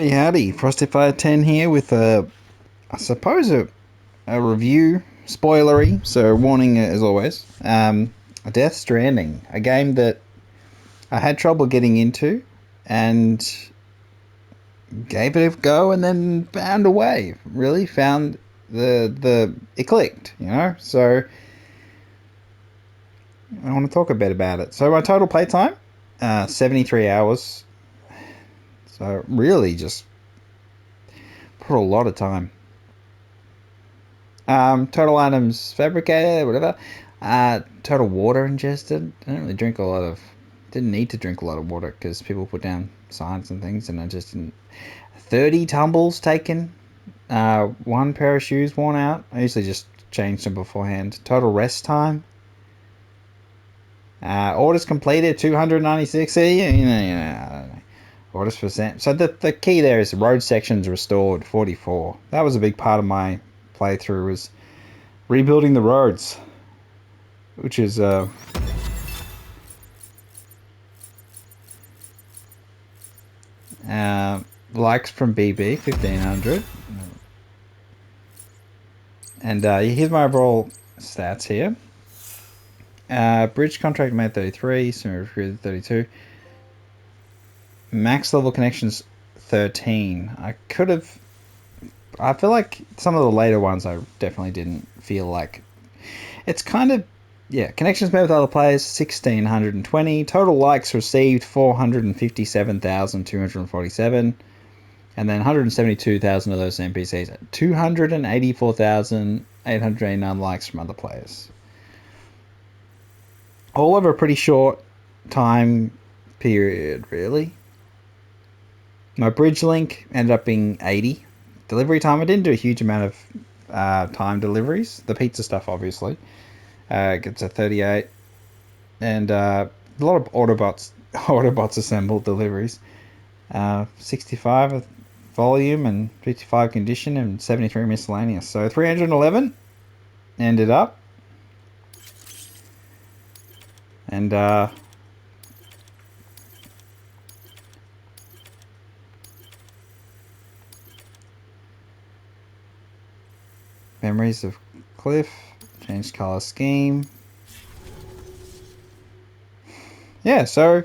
Hey howdy, FrostyFire10 here with I suppose a review, spoilery, so warning as always. Death Stranding, a game that I had trouble getting into and gave it a go and then found a way. Really found it clicked, you know. So I want to talk a bit about it. So my total playtime, 73 hours. So really just put a lot of time. Total items fabricated, whatever. Total water ingested. I didn't really drink a lot of. Didn't need to drink a lot of water because people put down signs and things, and I just didn't. 30 tumbles taken. One pair of shoes worn out. I usually just change them beforehand. Total rest time. Orders completed 296. I don't know. Orders percent. So the key there is the road sections restored 44. That was a big part of my playthrough, was rebuilding the roads, which is likes from BB 1500, and here's my overall stats here. Bridge contract made 33, so 32. Max level connections 13. I feel like some of the later ones I definitely didn't feel like. It's kind of, yeah, connections made with other players 1620. Total likes received 457,247. And then 172,000 of those NPCs. 284,889 likes from other players. All over a pretty short time period, really. My bridge link ended up being 80. Delivery time, I didn't do a huge amount of time deliveries. The pizza stuff, obviously, gets a 38. And a lot of Autobots assembled deliveries. 65 volume and 55 condition and 73 miscellaneous. So 311 ended up. And memories of Cliff, changed color scheme. Yeah, so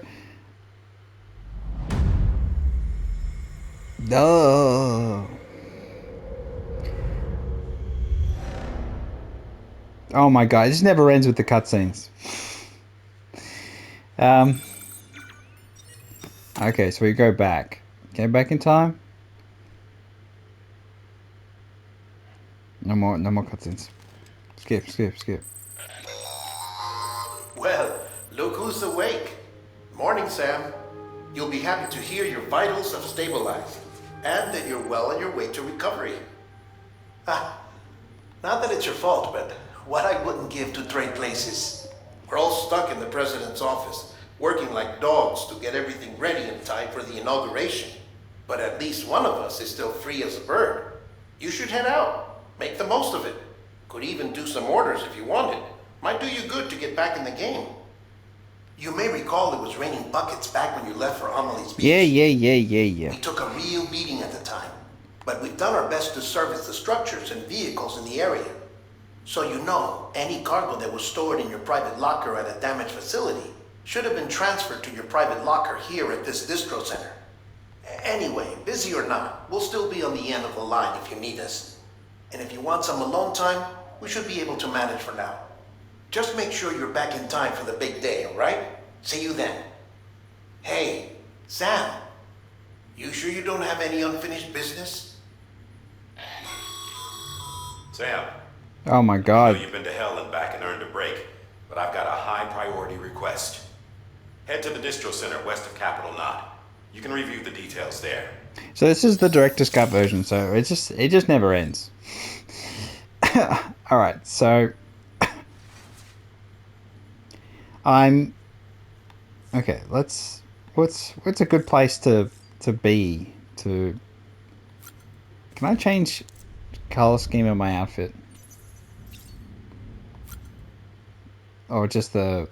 oh my god, it just never ends with the cutscenes. Okay, so we go back. Go back in time. No more cutscenes. Skip. Well, look who's awake. Morning, Sam. You'll be happy to hear your vitals have stabilized, and that you're well on your way to recovery. Ah, not that it's your fault, but what I wouldn't give to trade places. We're all stuck in the president's office, working like dogs to get everything ready in time for the inauguration. But at least one of us is still free as a bird. You should head out. Make the most of it. Could even do some orders if you wanted. Might do you good to get back in the game. You may recall it was raining buckets back when you left for Amelie's Beach. Yeah. We took a real beating at the time, but we've done our best to service the structures and vehicles in the area. So you know, any cargo that was stored in your private locker at a damaged facility should have been transferred to your private locker here at this distro center. Anyway, busy or not, we'll still be on the end of the line if you need us. And if you want some alone time, we should be able to manage for now. Just make sure you're back in time for the big day, all right? See you then. Hey, Sam, you sure you don't have any unfinished business? Sam. Oh my god. I know you've been to hell and back and earned a break, but I've got a high priority request. Head to the distro center west of Capitol Knot. You can review the details there. So this is the director's cut version, so it just never ends. All right, so I'm okay. What's a good place to be to? Can I change color scheme of my outfit, or just the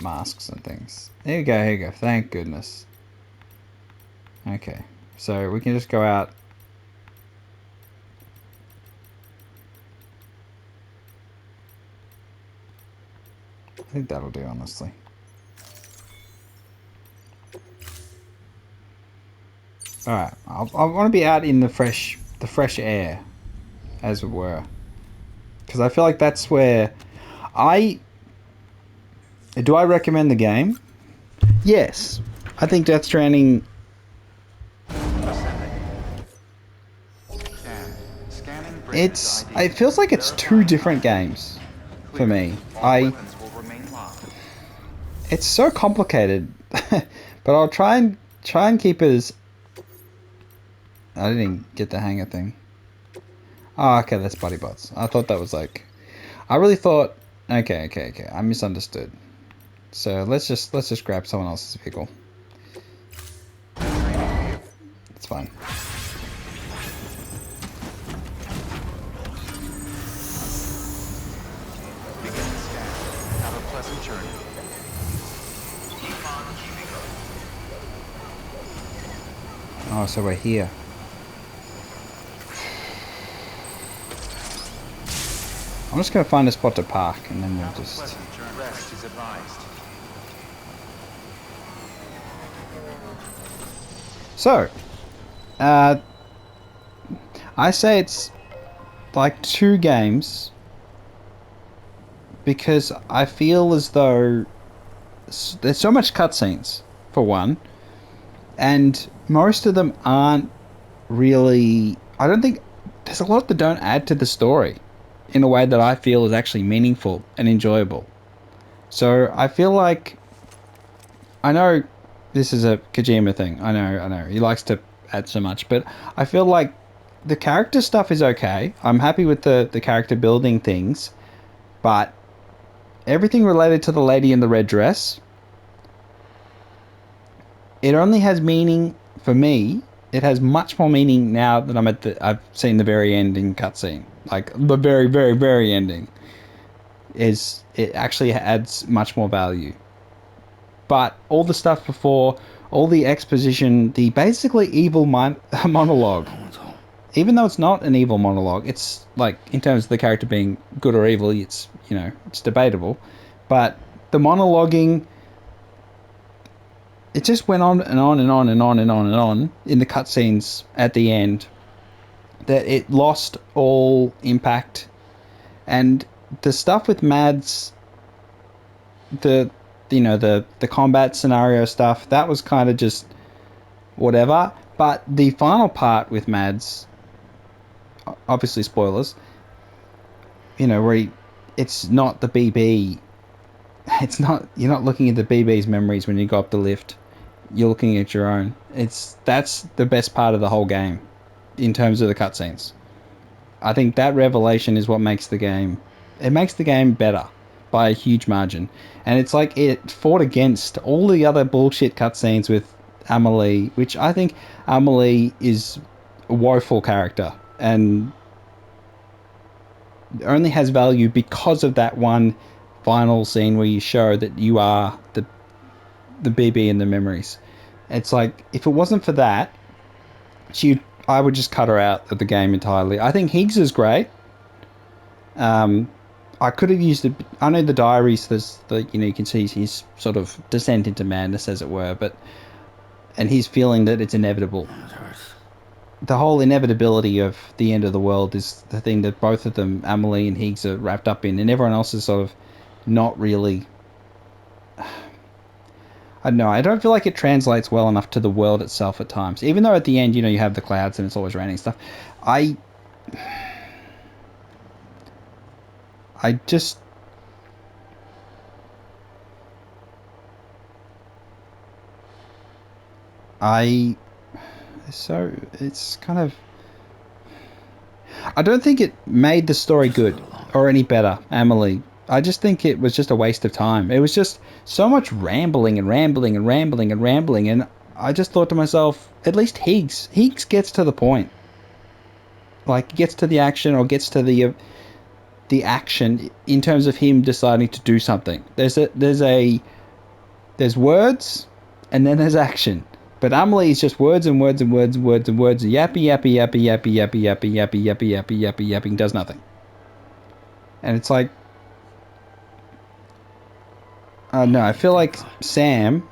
masks and things? Here you go. Thank goodness. Okay. So we can just go out. I think that'll do, honestly. Alright, I want to be out in the fresh air, as it were. Because I feel like that's where do I recommend the game? Yes. I think Death Stranding... It feels like it's two different games for me. It's so complicated. But I'll try and keep it as... I didn't even get the hang of thing. Oh, okay, that's Buddy Bots. I thought that was like... I really thought... Okay. I misunderstood. So let's just grab someone else's vehicle. It's fine. Have a pleasant journey. Oh, so we're here. I'm just going to find a spot to park and then we'll just... Rest is advised. So, I say it's like two games because I feel as though there's so much cutscenes, for one, and most of them aren't really... I don't think... There's a lot that don't add to the story in a way that I feel is actually meaningful and enjoyable. So I feel like... I know this is a Kojima thing. I know. He likes to add so much. But I feel like the character stuff is okay. I'm happy with the character building things. But everything related to the lady in the red dress... It only has meaning for me. It has much more meaning now that I've seen the very ending cutscene. Like the very, very, very ending. It actually adds much more value. But all the stuff before, all the exposition, the basically evil monologue, even though it's not an evil monologue, it's like in terms of the character being good or evil, it's it's debatable. But the monologuing, it just went on and on and on and on and on and on in the cutscenes at the end, that it lost all impact. And the stuff with Mads, the combat scenario stuff, that was kind of just whatever. But the final part with Mads, obviously spoilers, where it's not the BB. It's not, you're not looking at the BB's memories when you go up the lift. You're looking at your own. That's the best part of the whole game in terms of the cutscenes. I think that revelation is what makes the game... It makes the game better by a huge margin. And it's like it fought against all the other bullshit cutscenes with Amelie, which I think Amelie is a woeful character and only has value because of that one final scene where you show that you are the BB in the memories. It's like, if it wasn't for that, I would just cut her out of the game entirely. I think Higgs is great. I could have used it. I know the diaries, you can see his sort of descent into madness, as it were, and he's feeling that it's inevitable. The whole inevitability of the end of the world is the thing that both of them, Amelie and Higgs, are wrapped up in, and everyone else is sort of not really... I don't know, I don't feel like it translates well enough to the world itself at times. Even though at the end, you have the clouds and it's always raining and stuff. I just... So, it's kind of... I don't think it made the story good or any better, Amelie. I just think it was just a waste of time. It was just so much rambling and rambling and rambling and rambling, and I just thought to myself, at least Higgs gets to the point. Like, gets to the action, or gets to the action in terms of him deciding to do something. There's words, and then there's action. But Amelie is just words and words and words and words and words. Yappy, yappy, yappy, yappy, yappy, yappy, yappy, yappy, yappy, yappy, yapping, does nothing. And it's like, no, I feel like Sam,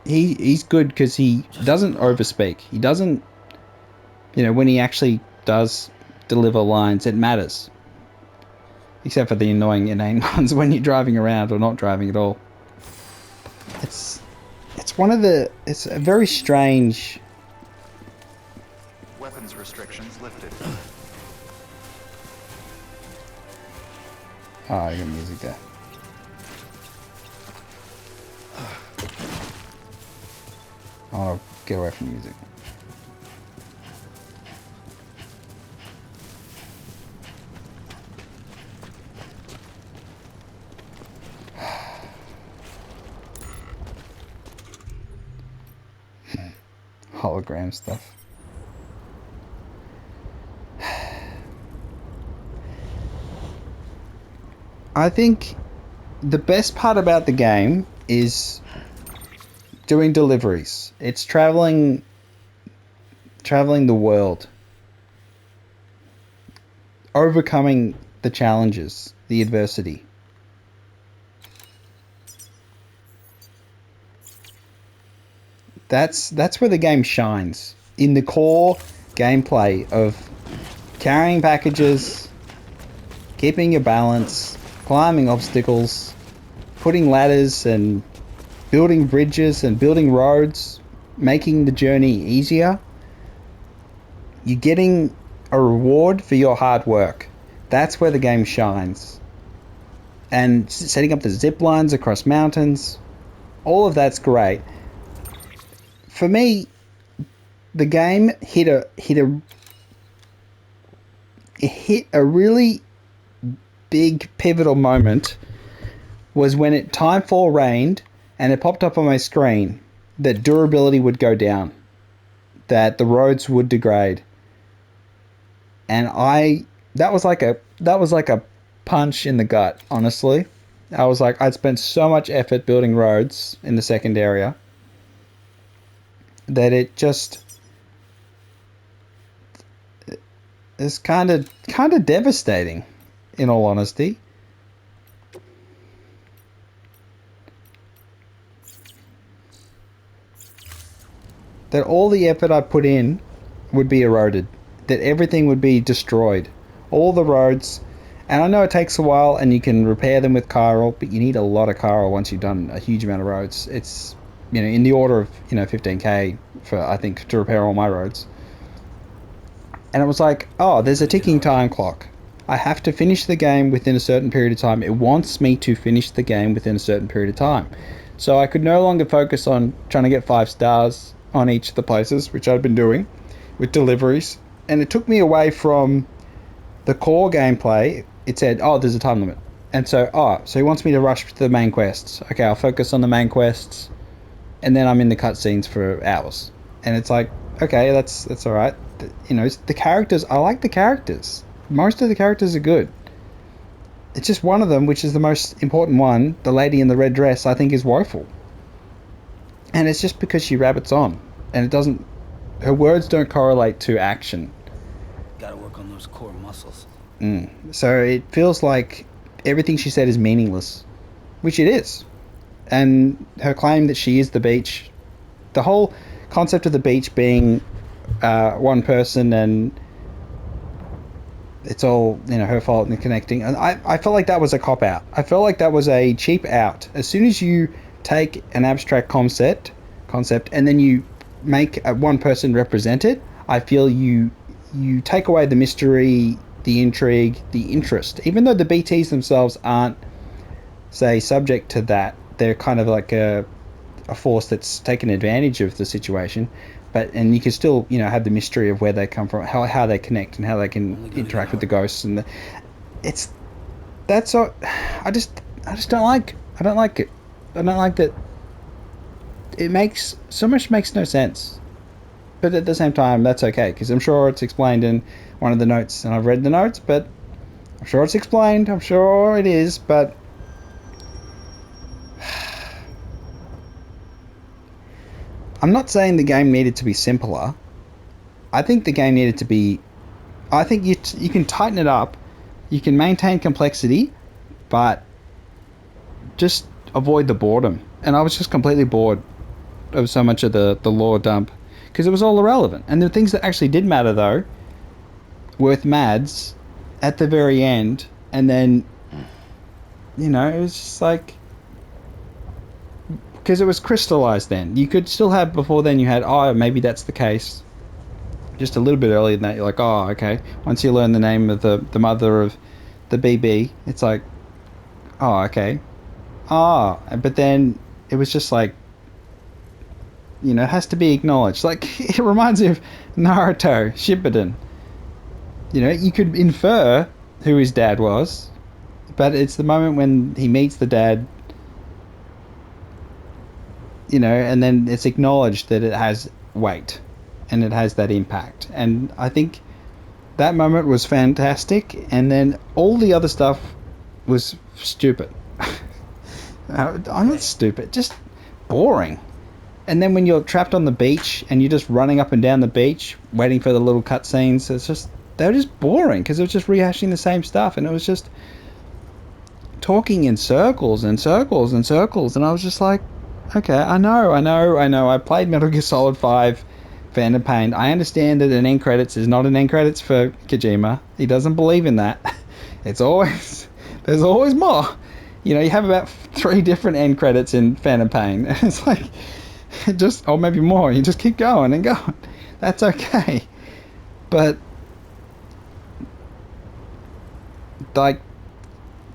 he's good because he doesn't overspeak. He doesn't, when he actually does deliver lines, it matters. Except for the annoying inane ones when you're driving around or not driving at all. It's a very strange. Weapons restrictions lifted. Oh, I got music there. Oh, get away from the music. Hologram stuff. I think the best part about the game is doing deliveries. It's traveling the world, overcoming the challenges, the adversity. That's where the game shines. In the core gameplay of carrying packages, keeping your balance, climbing obstacles, putting ladders and building bridges and building roads, making the journey easier. You're getting a reward for your hard work. That's where the game shines. And setting up the zip lines across mountains, all of that's great. For me, the game hit a really big pivotal moment was when Timefall rained and it popped up on my screen that durability would go down, that the roads would degrade, and that was like a punch in the gut. Honestly, I was like, I'd spent so much effort building roads in the second area that it just is kind of devastating, in all honesty. That all the effort I put in would be eroded, that everything would be destroyed, all the roads. And I know it takes a while and you can repair them with chiral, but you need a lot of chiral once you've done a huge amount of roads. It's, in the order of 15k for, I think, to repair all my roads. And it was like, oh, there's a ticking time clock. I have to finish the game within a certain period of time. It wants me to finish the game within a certain period of time. So I could no longer focus on trying to get 5 stars on each of the places, which I'd been doing with deliveries. And it took me away from the core gameplay. It said, oh, there's a time limit. And so he wants me to rush to the main quests. Okay, I'll focus on the main quests. And then I'm in the cutscenes for hours. And it's like, okay, that's all right. The characters, I like the characters. Most of the characters are good. It's just one of them, which is the most important one, the lady in the red dress, I think is woeful. And it's just because she rabbits on. And her words don't correlate to action. Gotta work on those core muscles. So it feels like everything she said is meaningless. Which it is. And her claim that she is the beach, the whole concept of the beach being one person and it's all her fault and connecting, and I felt like that was a cop out. I felt like that was a cheap out. As soon as you take an abstract concept and then you make one person represent it, I feel you take away the mystery, the intrigue, the interest. Even though the BTs themselves aren't, say, subject to that, they're kind of like a force that's taken advantage of the situation, and you can still have the mystery of where they come from, how they connect, and how they can interact with the ghosts, and that's all. I just don't like it. I don't like that. It makes no sense, but at the same time that's okay, because I'm sure it's explained in one of the notes, and I've read the notes, but I'm sure it's explained. I'm sure it is, but I'm not saying the game needed to be simpler. I think the game needed to be... I think you can tighten it up. You can maintain complexity, but just avoid the boredom. And I was just completely bored of so much of the lore dump because it was all irrelevant. And the things that actually did matter, though, worth mads at the very end. And then, you know, it was just like... Because it was crystallized then. You could still have, before then you had, oh, maybe that's the case. Just a little bit earlier than that, you're like, oh, okay. Once you learn the name of the mother of the BB, it's like, oh, okay. Ah, but then it was just like, you know, it has to be acknowledged. Like, it reminds me of Naruto, Shippuden. You know, you could infer who his dad was, but it's the moment when he meets the dad, you know, and then it's acknowledged that it has weight and it has that impact. And I think that moment was fantastic, and then all the other stuff was stupid. I'm not stupid, just boring. And then when you're trapped on the beach and you're just running up and down the beach waiting for the little cutscenes, it's just, they were just boring because it was just rehashing the same stuff, and it was just talking in circles and circles and circles. And I was just like, okay, I know. I played Metal Gear Solid 5 Phantom Pain. I understand that an end credits is not an end credits for Kojima. He doesn't believe in that. There's always more. You know, you have about 3 different end credits in Phantom Pain. It's like, or maybe more. You just keep going and going. That's okay. But, like,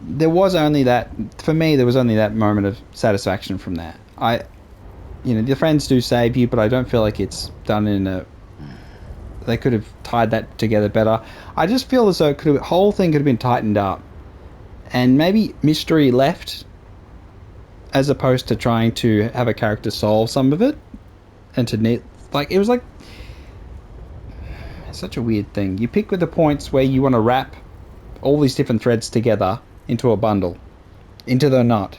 there was only that, for me, there was only that moment of satisfaction from that. You know, the friends do save you, but I don't feel like it's done in a... They could have tied that together better. I just feel as though the whole thing could have been tightened up. And maybe mystery left, as opposed to trying to have a character solve some of it. And to... Like, it was like... Such a weird thing. You pick with the points where you want to wrap all these different threads together into a bundle. Into the knot.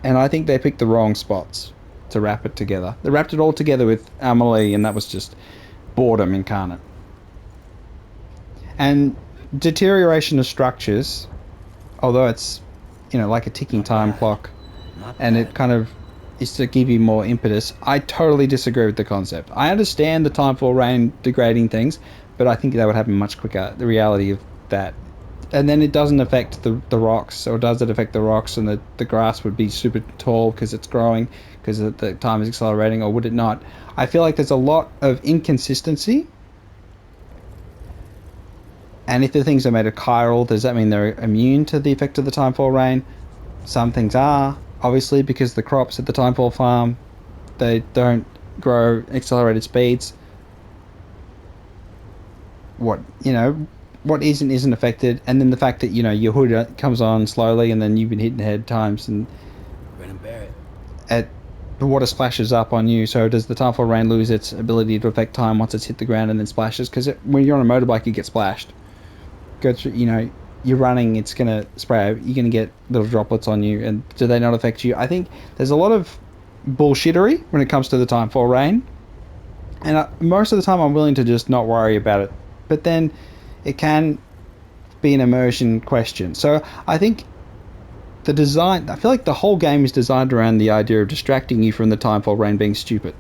And I think they picked the wrong spots to wrap it together. They wrapped it all together with Amelie, and that was just boredom incarnate. And deterioration of structures, although it's, you know, like a ticking time clock, and it kind of is to give you more impetus, I totally disagree with the concept. I understand the Timefall Rain degrading things, but I think that would happen much quicker, the reality of that. And then it doesn't affect the rocks, or does it affect the rocks, and the grass would be super tall because it's growing, because the time is accelerating, or would it not? I feel like there's a lot of inconsistency. And if the things are made of chiral, does that mean they're immune to the effect of the Timefall Rain? Some things are, obviously, because the crops at the Timefall farm, they don't grow accelerated speeds. What isn't affected, and then the fact that, you know, your hood comes on slowly, and then you've been hitting head times, and the water splashes up on you. So does the Timefall Rain lose its ability to affect time once it's hit the ground and then splashes? Because when you're on a motorbike, you get splashed. Go through, you know, you're running, it's gonna spray. You're gonna get little droplets on you, and do they not affect you? I think there's a lot of bullshittery when it comes to the Timefall Rain, and most of the time I'm willing to just not worry about it. But then it can be an immersion question. So I think I feel like the whole game is designed around the idea of distracting you from the Timefall Rain being stupid.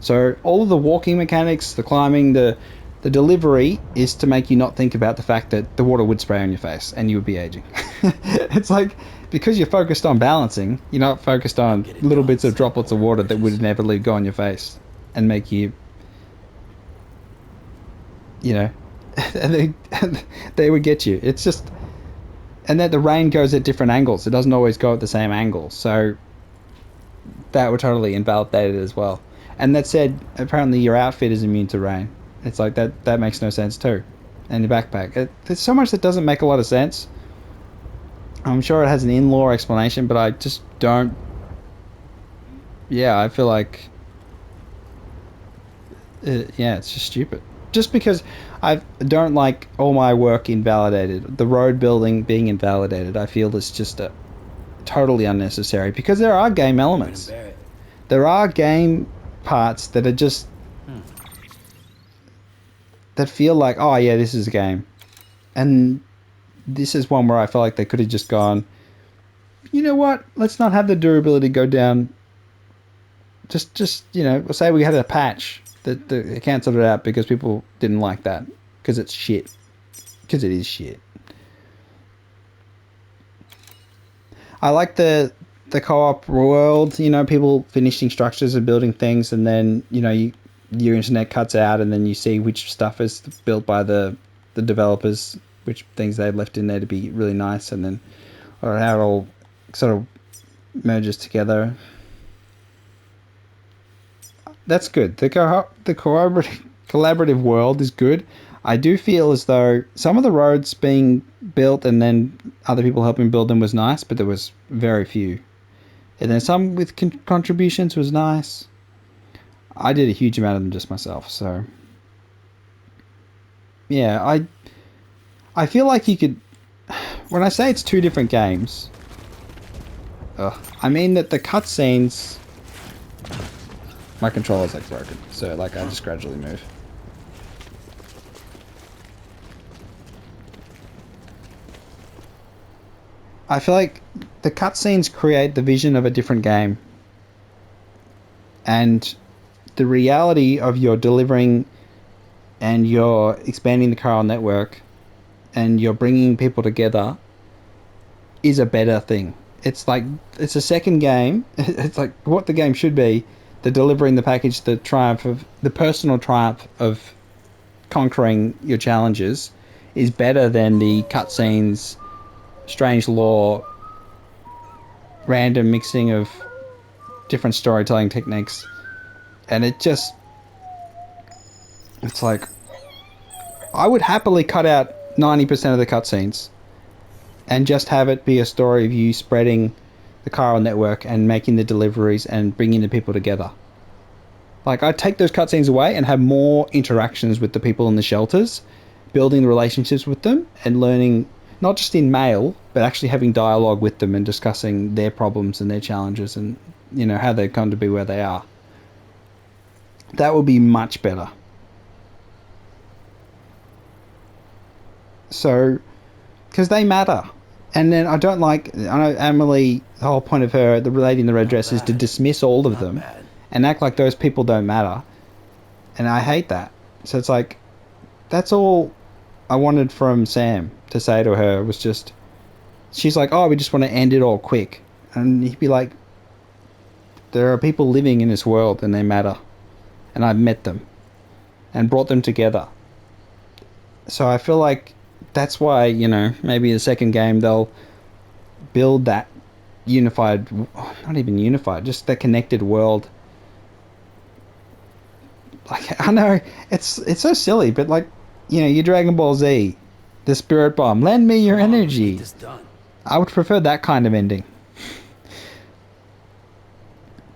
So all of the walking mechanics, the climbing, the delivery is to make you not think about the fact that the water would spray on your face and you would be aging. It's like, because you're focused on balancing, you're not focused on little bits of droplets of water that would inevitably go on your face and make you, you know, and they would get you. It's just, and that the rain goes at different angles. It doesn't always go at the same angle. So that would totally invalidate it as well. And that said, apparently your outfit is immune to rain. It's like, that makes no sense too. And your backpack. There's so much that doesn't make a lot of sense. I'm sure it has an in-lore explanation, but I just don't... Yeah, I feel like... yeah, it's just stupid. Just because I don't like all my work invalidated. The road building being invalidated, I feel is just totally unnecessary. Because there are game elements. there are game parts that are just that feel like, oh yeah, this is a game, and this is one where I feel like they could have just gone, you know what? Let's not have the durability go down. Just you know, say we had a patch that they cancelled it out because people didn't like that because it's shit. Because it is shit. I like the co-op world. You know, people finishing structures and building things, and then you know your internet cuts out, and then you see which stuff is built by the developers, which things they left in there to be really nice, and then or how it all sort of merges together. That's good. The collaborative world is good. I do feel as though some of the roads being built and then other people helping build them was nice, but there was very few. And then some with contributions was nice. I did a huge amount of them just myself, so yeah, I feel like you could. When I say it's two different games, I mean that the cutscenes. My controller's like broken, so like I just gradually move. I feel like the cutscenes create the vision of a different game, and the reality of your delivering and you're expanding the chiral network and you're bringing people together is a better thing. It's like it's a second game. It's like what the game should be. The delivering the package, the triumph of the personal triumph of conquering your challenges is better than the cutscenes, strange lore, random mixing of different storytelling techniques. And it's like, I would happily cut out 90% of the cutscenes and just have it be a story of you spreading the chiral network and making the deliveries and bringing the people together. Like, I'd take those cutscenes away and have more interactions with the people in the shelters, building relationships with them and learning, not just in mail, but actually having dialogue with them and discussing their problems and their challenges and, you know, how they've come to be where they are. That would be much better. So, because they matter. And then I know Emily, the whole point of her, the lady in the red dress, is to dismiss all of them and act like those people don't matter. And I hate that. So it's like, that's all I wanted from Sam to say to her was just, she's like, oh, we just want to end it all quick. And he'd be like, there are people living in this world and they matter. And I've met them and brought them together. So I feel like that's why, you know, maybe the second game they'll build that unified, not even unified, just that connected world. Like, I know it's so silly, but like, you know, your Dragon Ball Z, the Spirit Bomb, lend me your energy. I would prefer that kind of ending.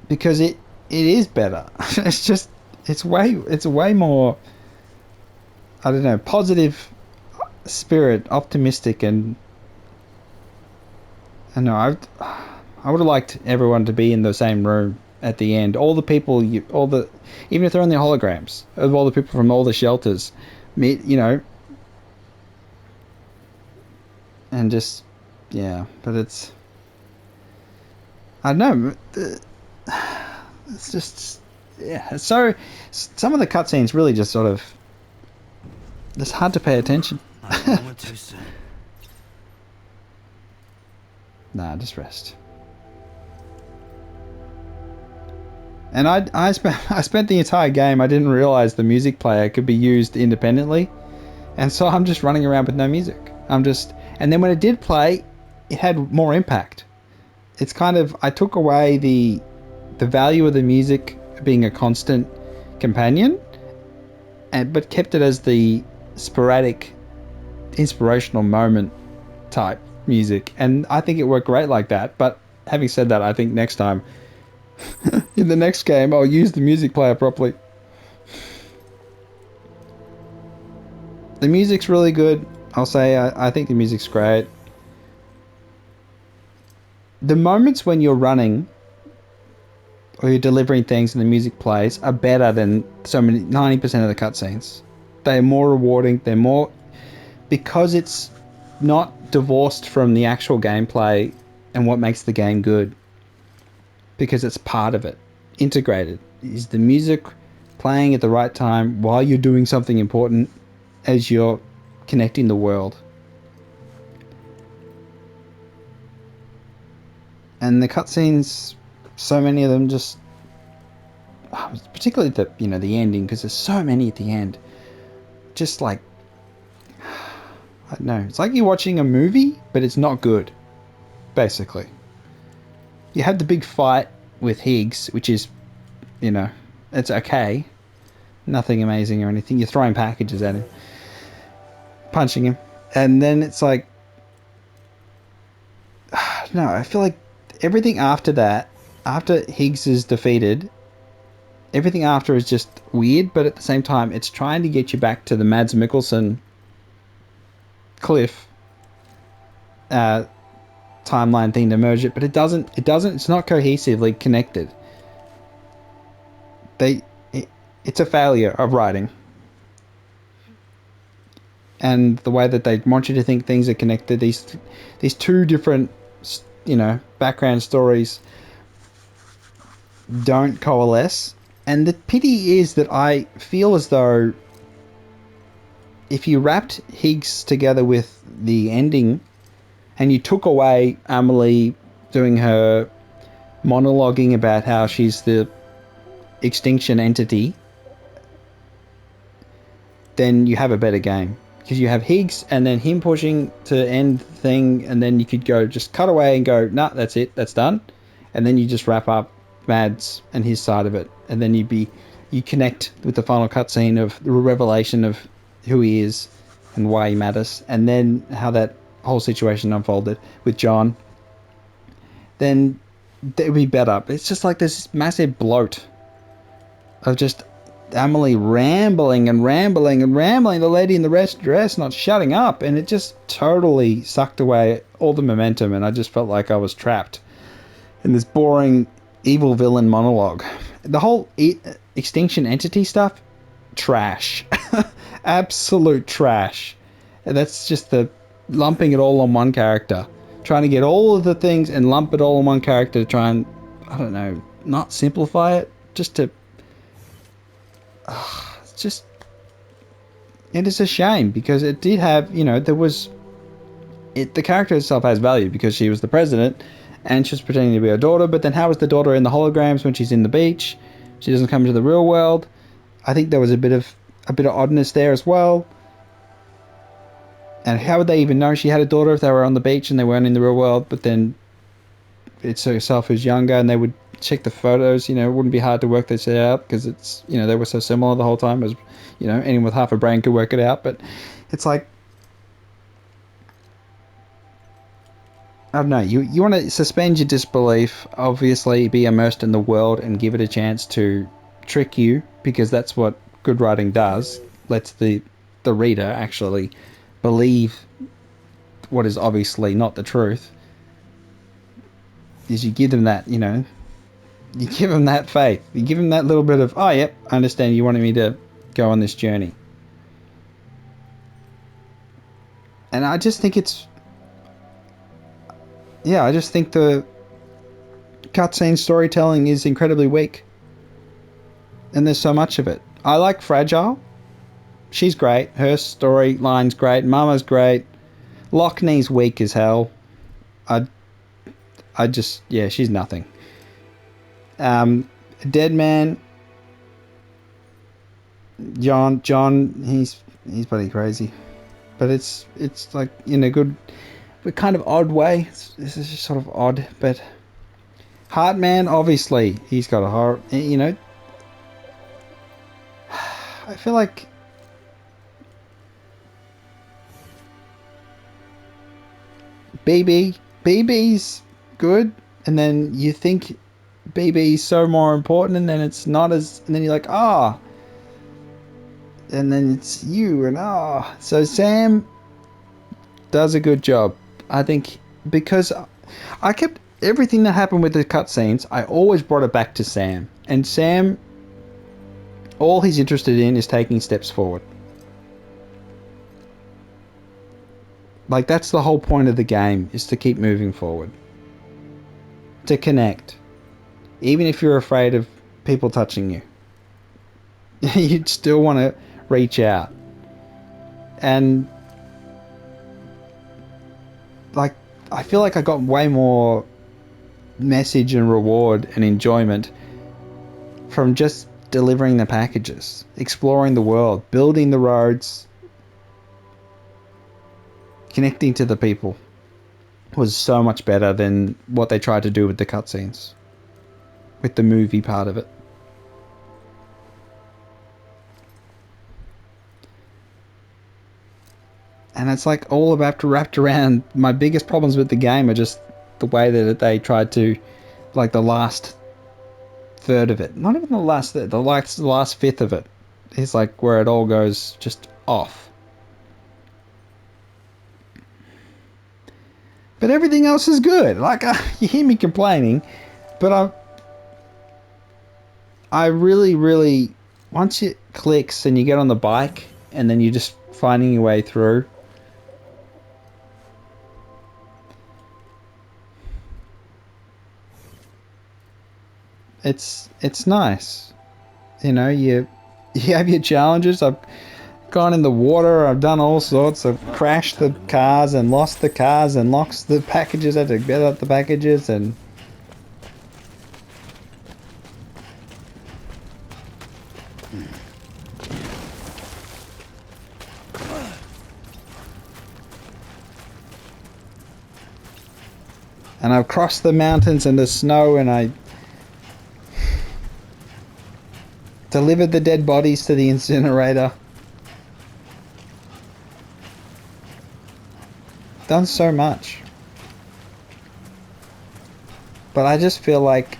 Because it is better. It's way more, I don't know, positive spirit, optimistic, and I know I would have liked everyone to be in the same room at the end. All the people, even if they're on the holograms of all the people from all the shelters, you know, and just but it's, I don't know, it's just so some of the cutscenes really just sort of, it's hard to pay attention. Nah, just rest. And I spent the entire game, I didn't realize the music player could be used independently, and so I'm just running around with no music. And then when it did play, it had more impact. It's kind of, I took away the value of the music being a constant companion, but kept it as the sporadic inspirational moment type music, and I think it worked great like that. But having said that, I think next time in the next game I'll use the music player properly. The music's really good. I'll say I think the music's great. The moments when you're running or you're delivering things and the music plays are better than 90% of the cutscenes. They're more rewarding. They're more, because it's not divorced from the actual gameplay and what makes the game good, because it's part of it, integrated. Is the music playing at the right time while you're doing something important as you're connecting the world. And the cutscenes, so many of them just, particularly the ending, because there's so many at the end, just like, I don't know, it's like you're watching a movie, but it's not good, basically. You had the big fight with Higgs, which is, it's okay. Nothing amazing or anything. You're throwing packages at him, punching him. And then it's like, no, I feel like everything after that, after Higgs is defeated, everything after is just weird, but at the same time, it's trying to get you back to the Mads Mikkelsen Cliff timeline thing to merge it, but it doesn't, it's not cohesively connected. It's a failure of writing. And the way that they want you to think things are connected, these two different, background stories don't coalesce. And the pity is that I feel as though if you wrapped Higgs together with the ending and you took away Amelie doing her monologuing about how she's the extinction entity, then you have a better game. Because you have Higgs and then him pushing to end the thing, and then you could go just cut away and go, nah, that's it, that's done. And then you just wrap up Mads and his side of it. And then you connect with the final cutscene of the revelation of who he is and why he matters. And then how that whole situation unfolded with John. Then it would be better. It's just like this massive bloat of just Emily rambling, the lady in the red dress not shutting up, and it just totally sucked away all the momentum, and I just felt like I was trapped in this boring evil villain monologue. The whole extinction entity stuff, trash. Absolute trash. And that's just the lumping it all on one character, trying to get all of the things and lump it all on one character to try and, I don't know, not simplify it, just to it is a shame, because it did have, the character itself has value because she was the president and she was pretending to be her daughter, but then how is the daughter in the holograms when she's in the beach? She doesn't come to the real world. I think there was a bit of oddness there as well. And how would they even know she had a daughter if they were on the beach and they weren't in the real world? But then it's herself who's younger, and they would check the photos. It wouldn't be hard to work this out because it's, they were so similar the whole time. As anyone with half a brain could work it out. But it's like, I don't know. You want to suspend your disbelief, obviously be immersed in the world and give it a chance to trick you, because that's what good writing does. Lets the reader actually believe what is obviously not the truth. Is you give them that, you give them that faith. You give them that little bit of, oh, yep, I understand you wanted me to go on this journey. And I just think I just think the cutscene storytelling is incredibly weak. And there's so much of it. I like Fragile. She's great. Her storyline's great. Mama's great. Lockney's weak as hell. She's nothing. Dead Man. John, he's bloody crazy. But it's like in a good, but kind of odd way. This is just sort of odd, but Heartman, obviously, he's got a horror, I feel like BB's good, and then you think BB's so more important, and then it's not as, and then you're like, and then it's you, and so Sam does a good job, I think, because I kept everything that happened with the cutscenes, I always brought it back to Sam. And Sam, all he's interested in is taking steps forward. Like, that's the whole point of the game, is to keep moving forward. To connect. Even if you're afraid of people touching you. You'd still want to reach out. And like, I feel like I got way more message and reward and enjoyment from just delivering the packages, exploring the world, building the roads, connecting to the people. Was so much better than what they tried to do with the cutscenes, with the movie part of it. And it's like all about wrapped around. My biggest problems with the game are just the way that they tried to, like, the last third of it. Not even the last third, the last fifth of it is like where it all goes just off. But everything else is good. Like, you hear me complaining, but I really, once it clicks and you get on the bike and then you're just finding your way through. It's nice. You know, you have your challenges. I've gone in the water, I've done all sorts. I've crashed the cars and lost the cars and lost the packages, had to get out the packages and I've crossed the mountains and the snow and I delivered the dead bodies to the incinerator. Done so much. But I just feel like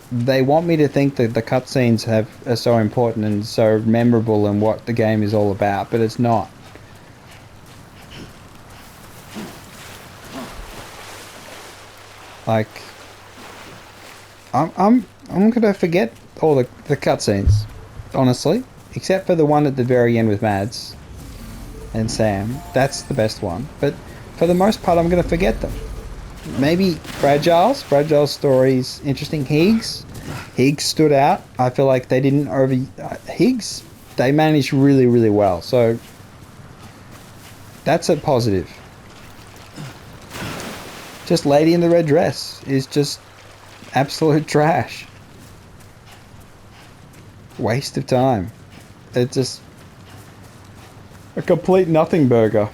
they want me to think that the cutscenes are so important and so memorable and what the game is all about, but it's not. Like, I'm gonna forget all the cutscenes, honestly, except for the one at the very end with Mads and Sam. That's the best one, but for the most part I'm gonna forget them. Maybe Fragile's story's interesting. Higgs stood out. I feel like they didn't Higgs, they managed really well, so that's a positive. Just Lady in the Red Dress is just absolute trash. Waste of time. It's just a complete nothing burger.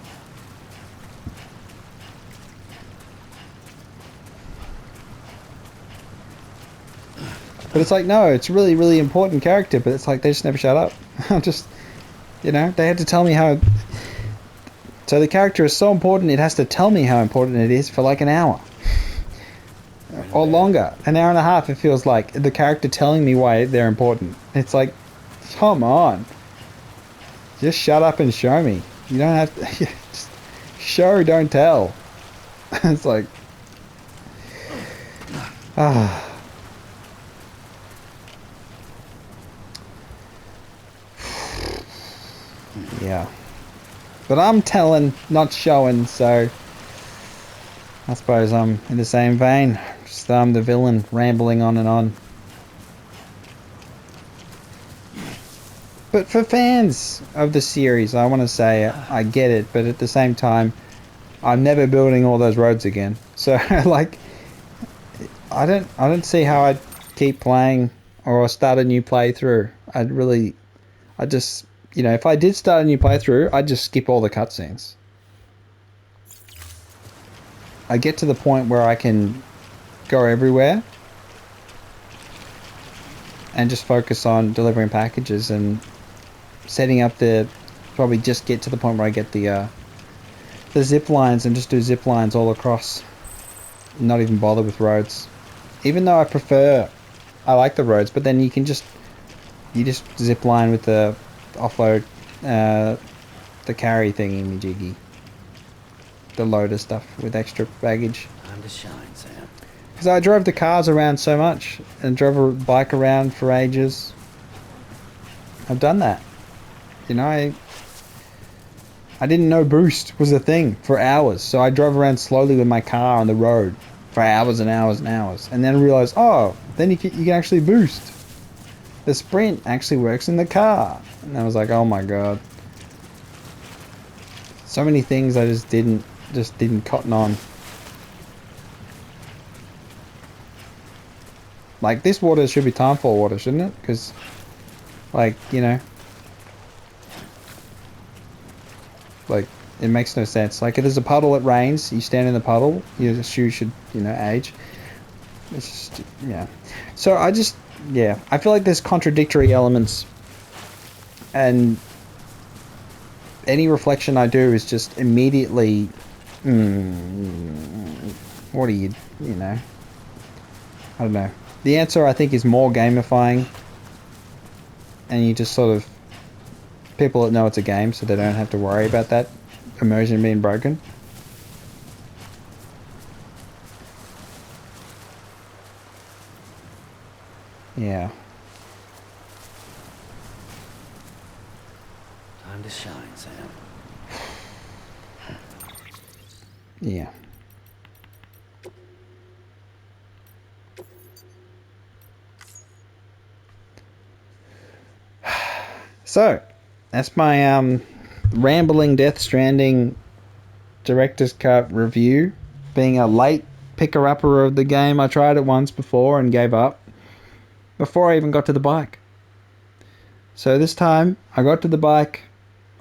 But it's like, no, it's really important character, but it's like they just never shut up. Just, you know, they had to tell me how. So the character is so important, it has to tell me how important it is for like an hour. Or longer. An hour and a half, it feels like. The character telling me why they're important. It's like, come on. Just shut up and show me. You don't have to. Just show, don't tell. It's like. Yeah. But I'm telling, not showing, so I suppose I'm in the same vein. Just I'm the villain, rambling on and on. But for fans of the series, I want to say I get it, but at the same time, I'm never building all those roads again. So like, I don't see how I'd keep playing or start a new playthrough. I just, you know, if I did start a new playthrough, I'd just skip all the cutscenes. I get to the point where I can go everywhere and just focus on delivering packages and setting up probably just get to the point where I get the zip lines and just do zip lines all across. Not even bother with roads. Even though I like the roads, but then you just zip line with the offload, the carry thingy-majiggy. The loader stuff with extra baggage. Time to shine, Sam. Because I drove the cars around so much and drove a bike around for ages. I've done that. You know, I didn't know boost was a thing for hours, so I drove around slowly with my car on the road for hours and hours and hours, and then realized, oh, then you can actually boost. The sprint actually works in the car, and I was like, oh my god. So many things I just didn't cotton on. Like, this water should be timefall water, shouldn't it? Because, like, you know, like, it makes no sense. Like, if there's a puddle, it rains, you stand in the puddle, your shoe should, you know, age. It's just, yeah. So I just, yeah, I feel like there's contradictory elements, and any reflection I do is just immediately, what are you know, I don't know. The answer, I think, is more gamifying, and you just sort of, people that know it's a game, so they don't have to worry about that immersion being broken. Yeah. Time to shine, Sam. Yeah. So, that's my rambling Death Stranding Director's Cut review. Being a late picker-upper of the game, I tried it once before and gave up before I even got to the bike. So this time, I got to the bike,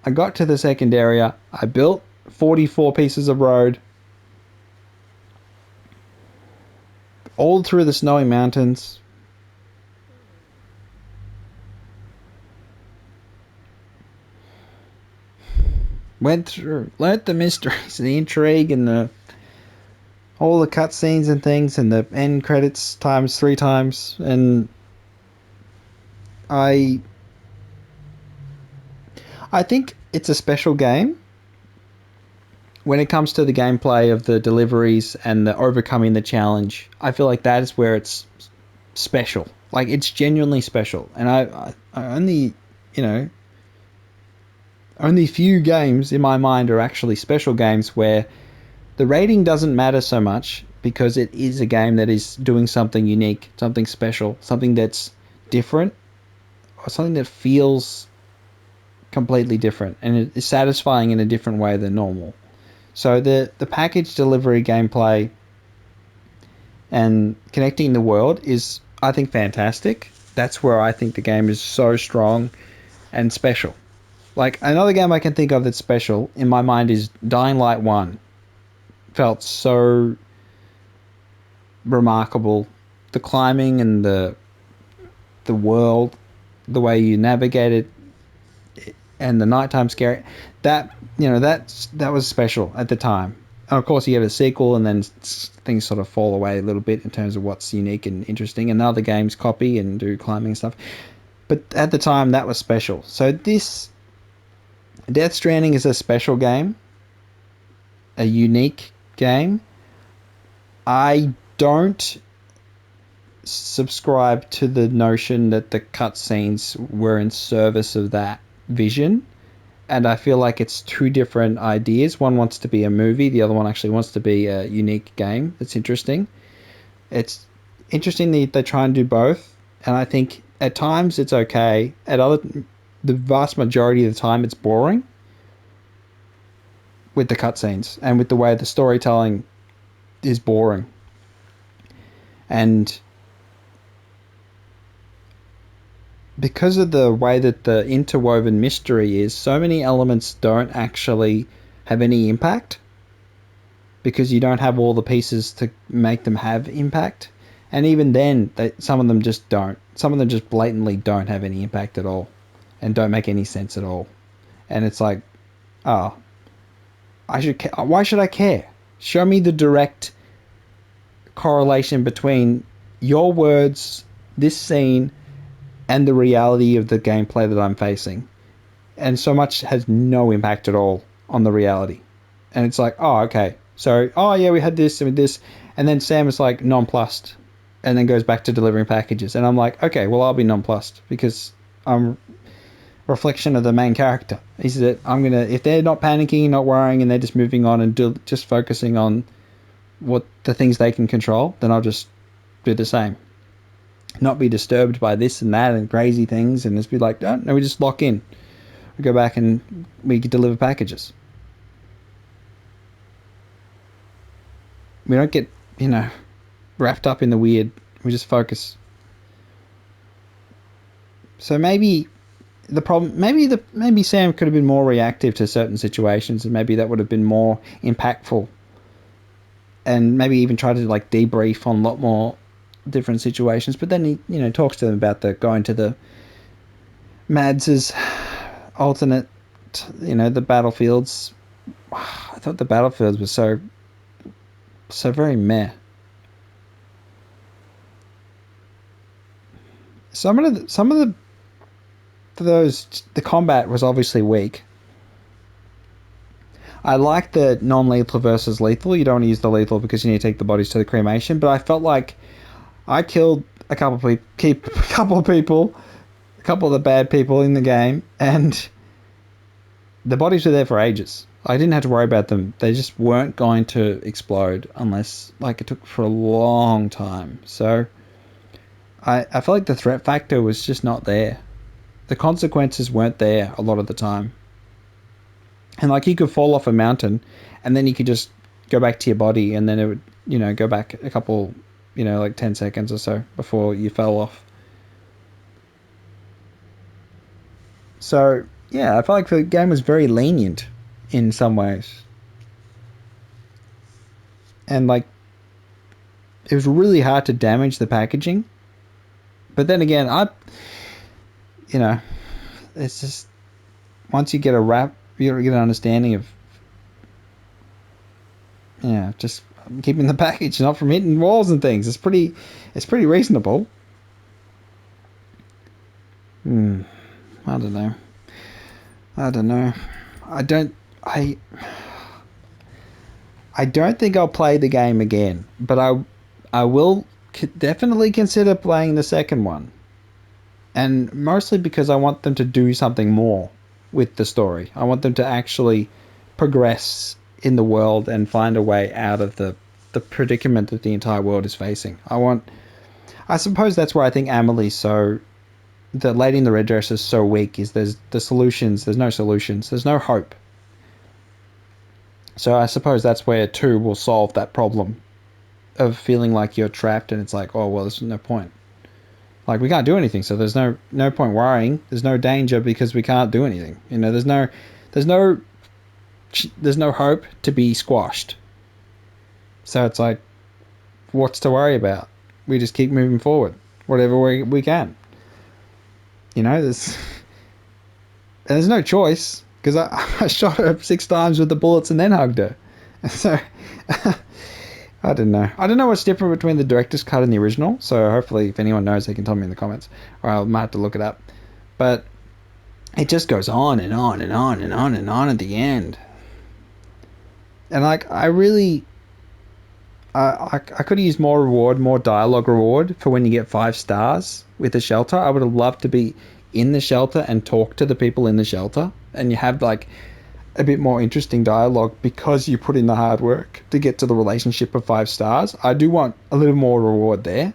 I got to the second area, I built 44 pieces of road, all through the snowy mountains. Went through, learnt the mysteries, the intrigue, and all the cutscenes and things, and the end credits times 3 times, and I think it's a special game when it comes to the gameplay of the deliveries and the overcoming the challenge. I feel like that is where it's special. Like, it's genuinely special, and I only, you know, only few games in my mind are actually special games where the rating doesn't matter so much, because it is a game that is doing something unique, something special, something that's different, or something that feels completely different, and it is satisfying in a different way than normal. So the package delivery gameplay and connecting the world is, I think, fantastic. That's where I think the game is so strong and special. Like, another game I can think of that's special in my mind is Dying Light 1. Felt so remarkable. The climbing and the world, the way you navigate it, and the nighttime scare, that, you know, that was special at the time. And of course, you have a sequel, and then things sort of fall away a little bit in terms of what's unique and interesting, and other games copy and do climbing and stuff. But at the time, that was special. So this Death Stranding is a special game, a unique game. I don't subscribe to the notion that the cutscenes were in service of that vision, and I feel like it's two different ideas. One wants to be a movie, the other one actually wants to be a unique game that's interesting. It's interesting that they try and do both, and I think at times it's okay. The vast majority of the time it's boring with the cutscenes and with the way the storytelling is boring. And because of the way that the interwoven mystery is, so many elements don't actually have any impact, because you don't have all the pieces to make them have impact. And even then, some of them just don't. Some of them just blatantly don't have any impact at all, and don't make any sense at all. And it's like, oh, why should I care? Show me the direct correlation between your words, this scene, and the reality of the gameplay that I'm facing. And so much has no impact at all on the reality. And it's like, oh, okay, So, oh yeah, we had this and this, and then Sam is like nonplussed, and then goes back to delivering packages, and I'm like, okay, well I'll be nonplussed because I'm a reflection of the main character. He said, if they're not panicking, not worrying, and they're just moving on and just focusing on what the things they can control, then I'll just do the same. Not be disturbed by this and that and crazy things, and just be like, no, we just lock in. We go back and we deliver packages. We don't get, wrapped up in the weird. We just focus. So maybe the problem, maybe Sam could have been more reactive to certain situations, and maybe that would have been more impactful. And maybe even try to like debrief on a lot more different situations. But then he, talks to them about going to the Mads's alternate, the battlefields. I thought the battlefields were so very meh. Some of the combat was obviously weak. I like the non-lethal versus lethal. You don't want to use the lethal because you need to take the bodies to the cremation. But I felt like I killed a couple of the bad people in the game, and the bodies were there for ages. I didn't have to worry about them. They just weren't going to explode unless, it took for a long time. So I felt like the threat factor was just not there. The consequences weren't there a lot of the time. And you could fall off a mountain, and then you could just go back to your body, and then it would, go back a couple, 10 seconds or so before you fell off. So, yeah, I felt like the game was very lenient in some ways. And, it was really hard to damage the packaging. But then again, it's just, once you get you get an understanding of, just keeping the package not from hitting walls and things. It's pretty reasonable. I don't know. I don't think I'll play the game again, but I will definitely consider playing the second one. And mostly because I want them to do something more with the story. I want them to actually progress in the world and find a way out of the predicament that the entire world is facing. I suppose that's where I think the Lady in the Red Dress is so weak, is there's no solutions, there's no hope. So I suppose that's where 2 will solve that problem of feeling like you're trapped, and it's like, oh well, there's no point. We can't do anything, so there's no point worrying. There's no danger because we can't do anything. There's no hope to be squashed. So it's like, what's to worry about? We just keep moving forward, whatever we can. There's no choice, because I shot her 6 times with the bullets and then hugged her. So I don't know what's different between the director's cut and the original, so hopefully if anyone knows they can tell me in the comments, or I might have to look it up. But it just goes on and on and on and on and on at the end. And I could have used more dialogue reward for when you get 5 stars with the shelter. I would have loved to be in the shelter and talk to the people in the shelter, and you have a bit more interesting dialogue because you put in the hard work to get to the relationship of 5 stars. I do want a little more reward there.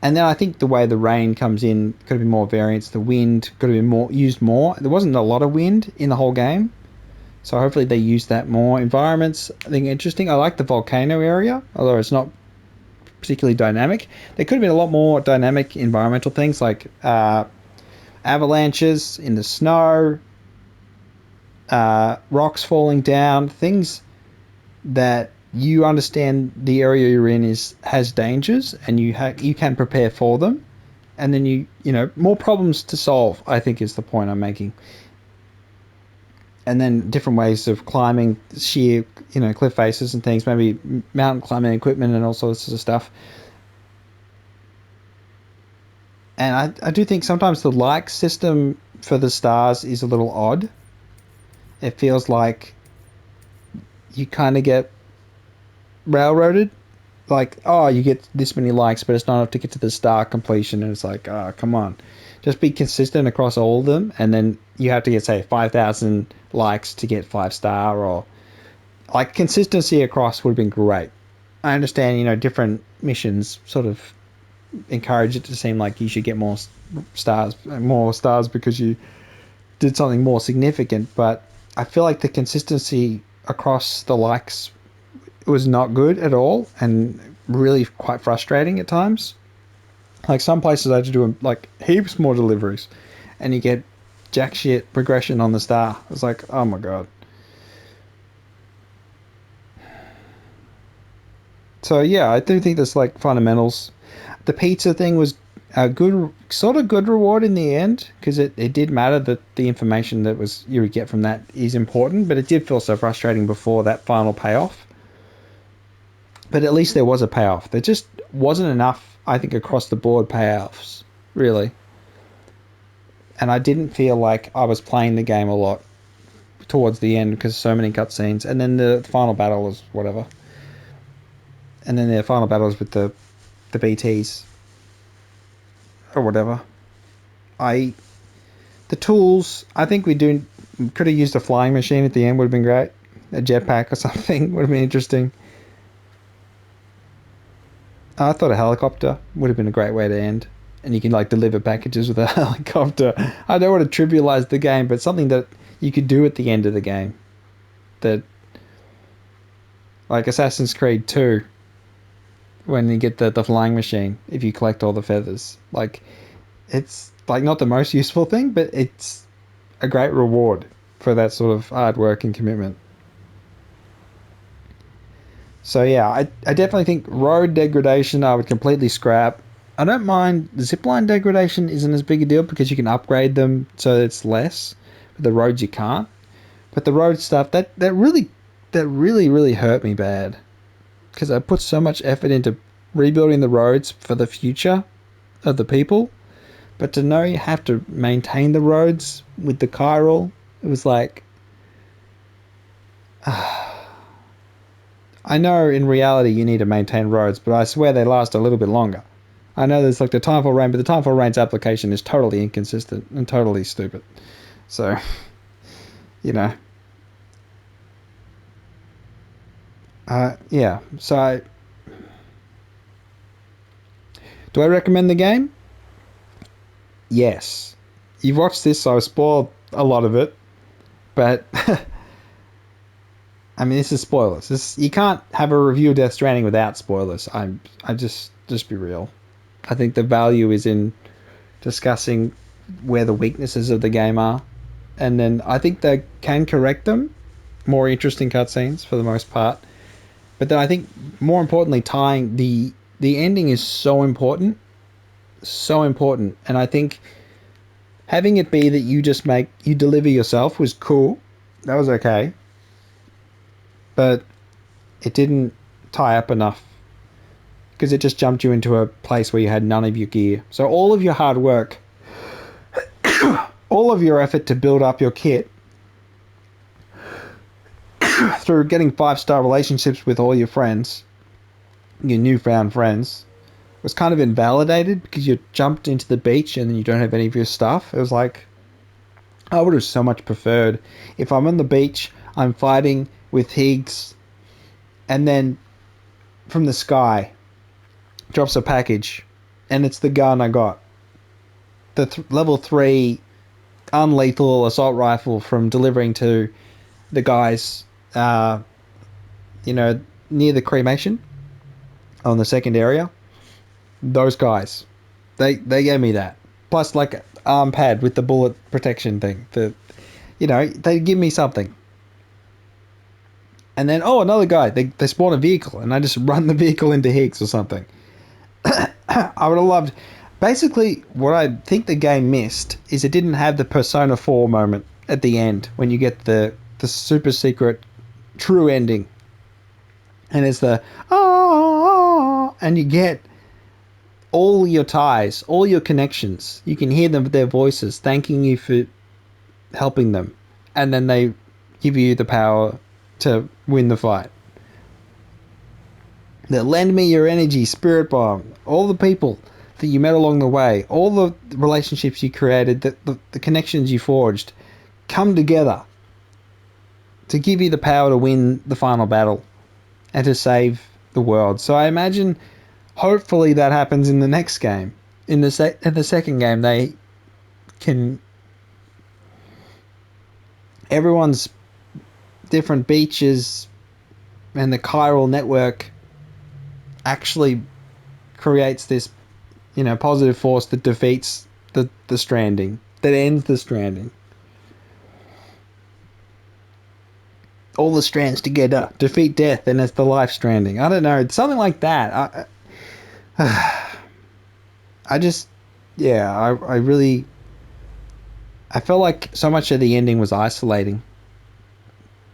And then I think the way the rain comes in could have been more variance. The wind could have been used more. There wasn't a lot of wind in the whole game, so hopefully they use that more. Environments, I think, interesting. I like the volcano area, although it's not particularly dynamic. There could have been a lot more dynamic environmental things, like avalanches in the snow, rocks falling down, things that you understand the area you're in has dangers, and you can prepare for them, and then more problems to solve, I think, is the point I'm making. And then different ways of climbing sheer cliff faces and things, maybe mountain climbing equipment and all sorts of stuff. And I do think sometimes the like system for the stars is a little odd. it feels like you kind of get railroaded. Like, oh, you get this many likes, but it's not enough to get to the star completion. And it's like, oh, come on. Just be consistent across all of them. And then you have to get, say, 5,000 likes to get 5-star, or like consistency across would have been great. I understand, different missions sort of encourage it to seem like you should get more stars because you did something more significant. But I feel like the consistency across the likes was not good at all, and really quite frustrating at times. Like some places I had to do like heaps more deliveries, and you get jack shit progression on the star. It's like, oh my god. So yeah, I do think there's like fundamentals. The pizza thing was a good reward in the end, because it did matter that the information that was you would get from that is important, but it did feel so frustrating before that final payoff. But at least there was a payoff. There just wasn't enough, I think, across the board payoffs, really. And I didn't feel like I was playing the game a lot towards the end because so many cutscenes. And then the final battle was whatever. And then the final battle was with the BTs or whatever. The tools, I think could have used a flying machine at the end, would have been great. A jetpack or something would have been interesting. I thought a helicopter would have been a great way to end. And you can like deliver packages with a helicopter. I don't want to trivialize the game, but something that you could do at the end of the game. That, like Assassin's Creed 2, when you get the flying machine, if you collect all the feathers. Like, it's like not the most useful thing, but it's a great reward for that sort of hard work and commitment. So yeah, I definitely think road degradation I would completely scrap. I don't mind zipline degradation isn't as big a deal because you can upgrade them so it's less. But the roads you can't. But the road stuff that really hurt me bad, because I put so much effort into rebuilding the roads for the future of the people, but to know you have to maintain the roads with the chiral, it was like. I know in reality you need to maintain roads, but I swear they last a little bit longer. I know there's like the Time for Rain, but the Time for Rain's application is totally inconsistent and totally stupid. So, yeah. So, do I recommend the game? Yes. You've watched this, so I've spoiled a lot of it, but. I mean, this is spoilers. You can't have a review of Death Stranding without spoilers. I just be real. I think the value is in discussing where the weaknesses of the game are, and then I think they can correct them. More interesting cutscenes for the most part, but then I think more importantly, tying the ending is so important, and I think having it be that you deliver yourself was cool. That was okay. But it didn't tie up enough, because it just jumped you into a place where you had none of your gear. So all of your hard work, all of your effort to build up your kit through getting 5-star relationships with all your friends, your newfound friends, was kind of invalidated because you jumped into the beach and then you don't have any of your stuff. It was like, I would have so much preferred if I'm on the beach, I'm fighting with Higgs, and then from the sky drops a package, and it's the gun I got, the level 3 unlethal assault rifle from delivering to the guys near the cremation on the second area. Those guys, they gave me that, plus like arm pad with the bullet protection thing. They give me something. And then, another guy. They spawn a vehicle, and I just run the vehicle into Higgs or something. I would have loved. Basically, what I think the game missed is it didn't have the Persona 4 moment at the end when you get the super secret true ending. And it's the and you get all your ties, all your connections. You can hear them with their voices thanking you for helping them, and then they give you the power to win the fight. That lend me your energy, Spirit Bomb, all the people that you met along the way, all the relationships you created, the connections you forged, come together to give you the power to win the final battle and to save the world. So I imagine, hopefully, that happens in the next game. In the second game, they can. Everyone's different beaches and the chiral network actually creates this, positive force that defeats the stranding, that ends the stranding. All the strands together defeat death, and it's the life stranding. I don't know, something like that. I just, I really, I felt like so much of the ending was isolating.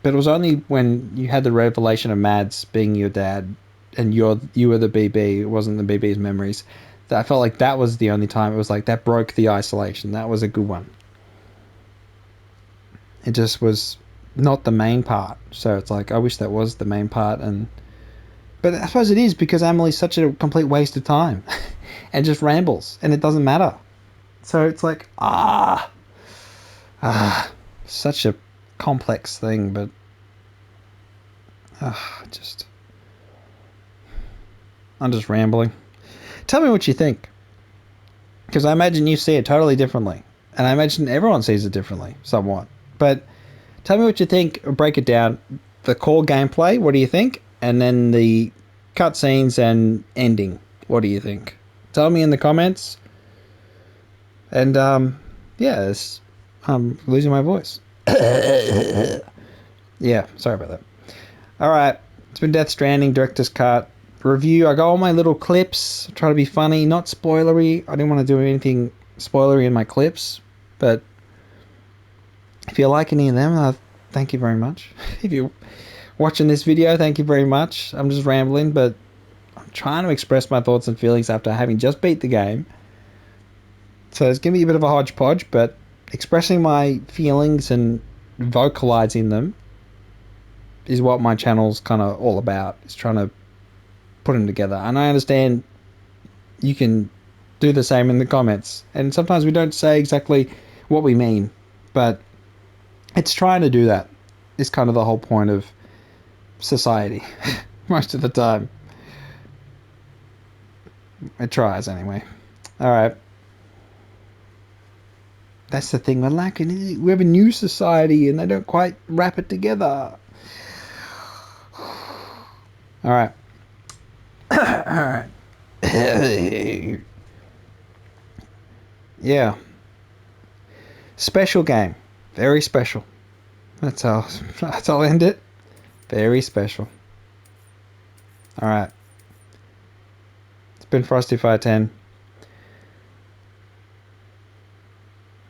But it was only when you had the revelation of Mads being your dad, and you were the BB, it wasn't the BB's memories, that I felt like that was the only time it was like that broke the isolation. That was a good one. It just was not the main part. So it's like, I wish that was the main part. But I suppose it is, because Amelie's such a complete waste of time and just rambles, and it doesn't matter. So it's like, such a complex thing, but I'm just rambling. Tell me what you think, because I imagine you see it totally differently, and I imagine everyone sees it differently, somewhat. But tell me what you think. Break it down. The core gameplay, what do you think? And then the cutscenes and ending, what do you think? Tell me in the comments. And I'm losing my voice. Yeah, sorry about that. Alright, it's been Death Stranding Director's Cut review. I got all my little clips. I try to be funny, not spoilery. I didn't want to do anything spoilery in my clips, but if you like any of them, thank you very much. If you're watching this video, thank you very much. I'm just rambling, but I'm trying to express my thoughts and feelings after having just beat the game. So it's going to be a bit of a hodgepodge, but expressing my feelings and vocalizing them is what my channel's kind of all about. It's trying to put them together. And I understand you can do the same in the comments. And sometimes we don't say exactly what we mean, but it's trying to do that. It's kind of the whole point of society most of the time. It tries anyway. Alright. That's the thing we're lacking. We have a new society and they don't quite wrap it together. Alright. Alright. Yeah. Special game. Very special. That's how I'll end it. Very special. Alright. It's been FrostyFire10.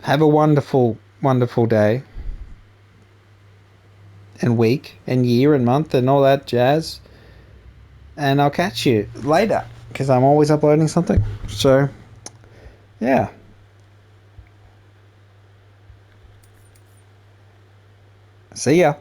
Have a wonderful, wonderful day. And week. And year and month and all that jazz. And I'll catch you later, because I'm always uploading something. So, yeah. See ya.